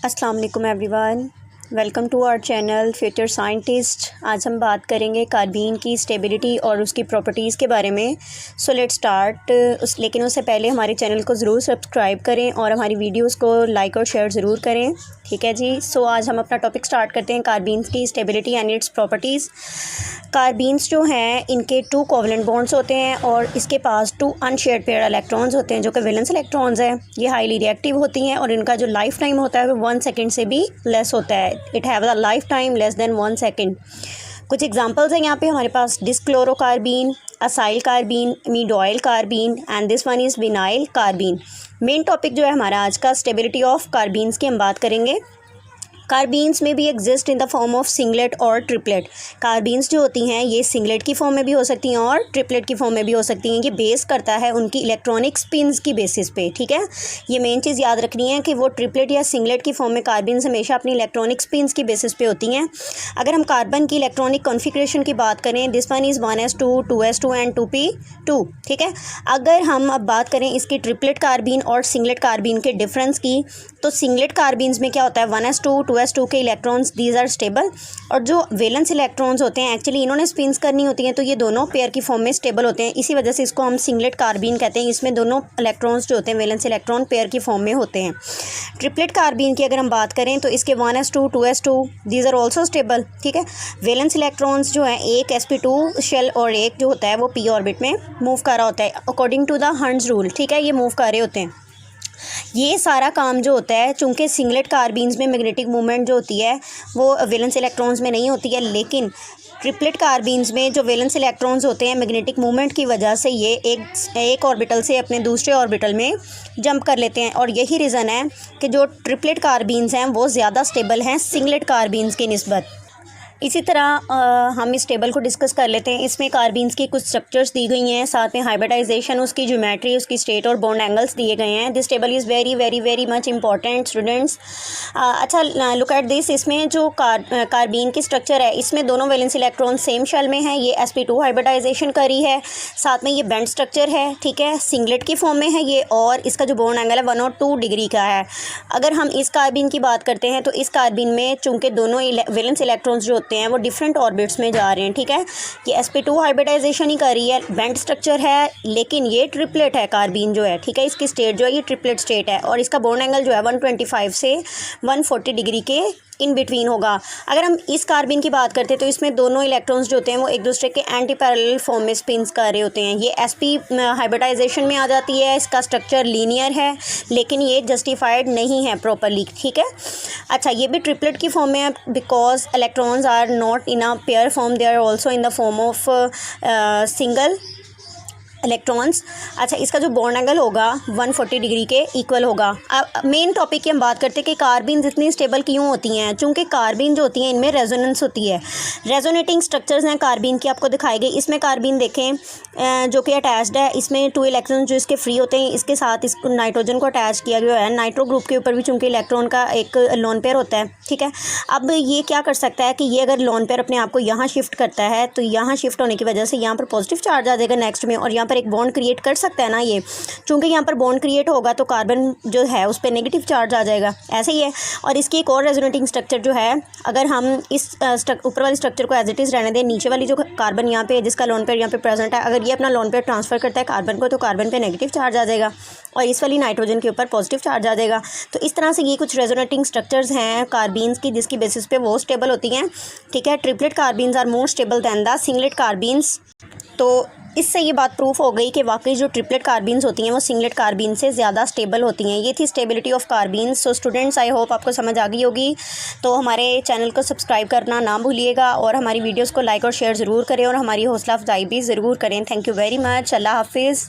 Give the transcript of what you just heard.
अस्सलाम वालेकुम everyone, welcome to our channel future scientist. आज हम बात करेंगे कार्बीन की स्टेबिलिटी और उसकी प्रॉपर्टीज़ के बारे में। So let's start. लेकिन उससे पहले हमारे चैनल को ज़रूर सब्सक्राइब करें और हमारी वीडियोस को लाइक और शेयर ज़रूर करें, ठीक है जी। सो आज हम अपना टॉपिक स्टार्ट करते हैं, कार्बीन्स की स्टेबिलिटी एंड इट्स प्रॉपर्टीज़। कार्बीन्स जो हैं इनके 2 कोवलेंट बॉन्ड्स होते हैं और इसके पास 2 अनशेयर्ड पेयर इलेक्ट्रॉन्स होते हैं जो कि वैलेंस इलेक्ट्रॉन्स हैं। ये हाईली रिएक्टिव होती हैं और इनका जो लाइफ टाइम होता है वो 1 सेकेंड से भी लेस होता है। It have a life time less than 1 second. कुछ एग्जांपल्स हैं यहाँ पे हमारे पास: dichlorocarbene, acyl carbene, methyl carbene and this one is vinyl carbene. Main topic जो है हमारा आज का स्टेबिलिटी ऑफ कार्बीन्स की हम बात करेंगे। कार्बीन्स में भी exist in the form of singlet और ट्रिपलेट। कार्बीन्स जो होती हैं ये सिंगलेट की फॉर्म में भी हो सकती हैं और ट्रिपलेट की फॉर्म में भी हो सकती हैं। ये बेस करता है उनकी इलेक्ट्रॉनिक स्पिन्स की बेसिस पे, ठीक है। ये मेन चीज़ याद रखनी है कि वो ट्रिपलेट या सिंगलेट की फॉर्म में कार्बीन्स हमेशा अपनी इलेक्ट्रॉनिक स्पिन्स की बेसिस पे होती हैं। अगर हम कार्बन की इलेक्ट्रॉनिक कॉन्फ़िगरेशन की बात करें, this one is 1s2, 2s2 and 2p2, ठीक है। अगर हम अब बात करें इसकी ट्रिपलेट कार्बीन और सिंगलेट कार्बीन के डिफरेंस की, तो सिंगलेट कार्बीन्स में क्या होता है, 1s2, 2s2 के इलेक्ट्रॉन्स दीज आर स्टेबल, और जो वैलेंस इलेक्ट्रॉन्स होते हैं एक्चुअली इन्होंने स्पिन्स करनी होती हैं, तो ये दोनों पेयर की फॉर्म में स्टेबल होते हैं। इसी वजह से इसको हम सिंगलेट कार्बीन कहते हैं। इसमें दोनों इलेक्ट्रॉन्स जो होते हैं वैलेंस इलेक्ट्रॉन पेयर की फॉर्म में होते हैं। ट्रिपलेट कार्बीन की अगर हम बात करें तो इसके 1s2, 2s2 these are also stable, ठीक है। वैलेंस इलेक्ट्रॉन्स जो हैं एक sp2 शेल और एक जो होता है वो p ऑर्बिट में मूव कर रहा होता है according to the Hertz rule, ठीक है। ये मूव कर रहे होते हैं। ये सारा काम जो होता है, चूँकि सिंगलेट कार्बीन्स में मैग्नेटिक मूवमेंट जो होती है वो वैलेंस इलेक्ट्रॉन्स में नहीं होती है, लेकिन ट्रिपलेट कार्बीन्स में जो वैलेंस इलेक्ट्रॉन्स होते हैं मैग्नेटिक मूवमेंट की वजह से ये एक ऑर्बिटल से अपने दूसरे ऑर्बिटल में जंप कर लेते हैं। और यही रीज़न है कि जो ट्रिपलेट कार्बीन्स हैं वो ज़्यादा स्टेबल हैं सिंगलेट कार्बीन्स की निस्बत। इसी तरह हम इस टेबल को डिस्कस कर लेते हैं। इसमें कार्बीन्स की कुछ स्ट्रक्चर्स दी गई हैं, साथ में हाइब्रिडाइजेशन, उसकी ज्योमेट्री, उसकी स्टेट और बॉन्ड एंगल्स दिए गए हैं। This table is very very very much important students. अच्छा, लुक एट दिस। इसमें जो कार्बीन की स्ट्रक्चर है इसमें दोनों वैलेंस इलेक्ट्रॉन सेम शेल में है। ये sp2 हाइब्रिडाइजेशन करी है, साथ में ये बेंड स्ट्रक्चर है, ठीक है। सिंगलेट की फॉर्म में है ये, और इसका जो बॉन्ड एंगल है 102 डिग्री का है। अगर हम इस कार्बीन की बात करते हैं तो इस कार्बीन में चूँकि दोनों वैलेंस इलेक्ट्रॉन्स जो हैं वो डिफरेंट ऑर्बिट्स में जा रहे हैं, ठीक है। ये sp2 हाइब्रिडाइजेशन ही कर रही है, बेंड स्ट्रक्चर है, लेकिन ये ट्रिपलेट है कार्बीन जो है, ठीक है। इसकी स्टेट जो है ये ट्रिपलेट स्टेट है और इसका बॉन्ड एंगल जो है 125 से 140 डिग्री के इन बिटवीन होगा। अगर हम इस कार्बीन की बात करते हैं तो इसमें दोनों इलेक्ट्रॉन्स जो होते हैं वो एक दूसरे के एंटी पैरेलल फॉर्म में स्पिन्स कर रहे होते हैं। ये sp हाइब्रिडाइजेशन में आ जाती है। इसका स्ट्रक्चर लीनियर है लेकिन ये जस्टिफाइड नहीं है प्रॉपरली, ठीक है। अच्छा, ये भी ट्रिपलेट की फॉर्म में है because electrons are not in a pair form, they are also in the form of single electrons. अच्छा, इसका जो बॉन्ड एंगल होगा 140 डिग्री के इक्वल होगा। अब मेन टॉपिक की हम बात करते हैं कि कार्बीन इतनी स्टेबल क्यों होती हैं। चूँकि कार्बीन जो होती हैं इनमें रेजोनेंस होती है। रेजोनेटिंग स्ट्रक्चर्स हैं कार्बीन की, आपको दिखाई गई। इसमें कार्बीन देखें जो कि अटैच्ड है, इसमें 2 इलेक्ट्रॉन जो इसके फ्री होते हैं, इसके साथ इसको नाइट्रोजन को अटैच किया गया है। नाइट्रो ग्रुप के ऊपर भी चूँकि इलेक्ट्रॉन का एक लोन पेयर होता है, ठीक है। अब ये क्या कर सकता है कि ये अगर लोन पेयर अपने आप को यहाँ शिफ्ट करता है तो यहाँ शिफ्ट होने की वजह से यहाँ पर पॉजिटिव चार्ज आ जाएगा नेक्स्ट में, और यहाँ पर एक बॉन्ड क्रिएट कर सकता है ना ये। चूँकि यहाँ पर बॉन्ड क्रिएट होगा तो कार्बन जो है उस पर नेगेटिव चार्ज आ जाएगा, ऐसे ही है। और इसकी एक और रेजोनेटिंग स्ट्रक्चर जो है, अगर हम इस ऊपर वाली स्ट्रक्चर को एज इट इज़ रहने दें, नीचे वाली जो कार्बन यहाँ पे जिसका लोन पेयर यहाँ पे प्रेजेंट है, अगर ये अपना लोन पेयर ट्रांसफ़र करता है कार्बन को तो कार्बन पे नेगेटिव चार्ज आ जाएगा और इस वाली नाइट्रोजन के ऊपर पॉजिटिव चार्ज आ जाएगा। तो इस तरह से ये कुछ रेजोनेटिंग स्ट्रक्चर्स हैं कार्बीन्स की जिसकी बेसिस पे वो स्टेबल होती हैं, ठीक है। Triplet carbenes are more stable than the singlet carbenes. तो इससे ये बात प्रूफ हो गई कि वाकई जो ट्रिपलेट कार्बीन्स होती हैं वो सिंगलेट कार्बीन से ज़्यादा स्टेबल होती हैं। ये थी stability of carbenes. So students, I hope आपको समझ आ गई होगी। तो हमारे चैनल को सब्सक्राइब करना ना भूलिएगा और हमारी वीडियोस को लाइक और शेयर ज़रूर करें और हमारी हौसला अफजाई भी ज़रूर करें। Thank you very much. अल्लाह हाफिज़।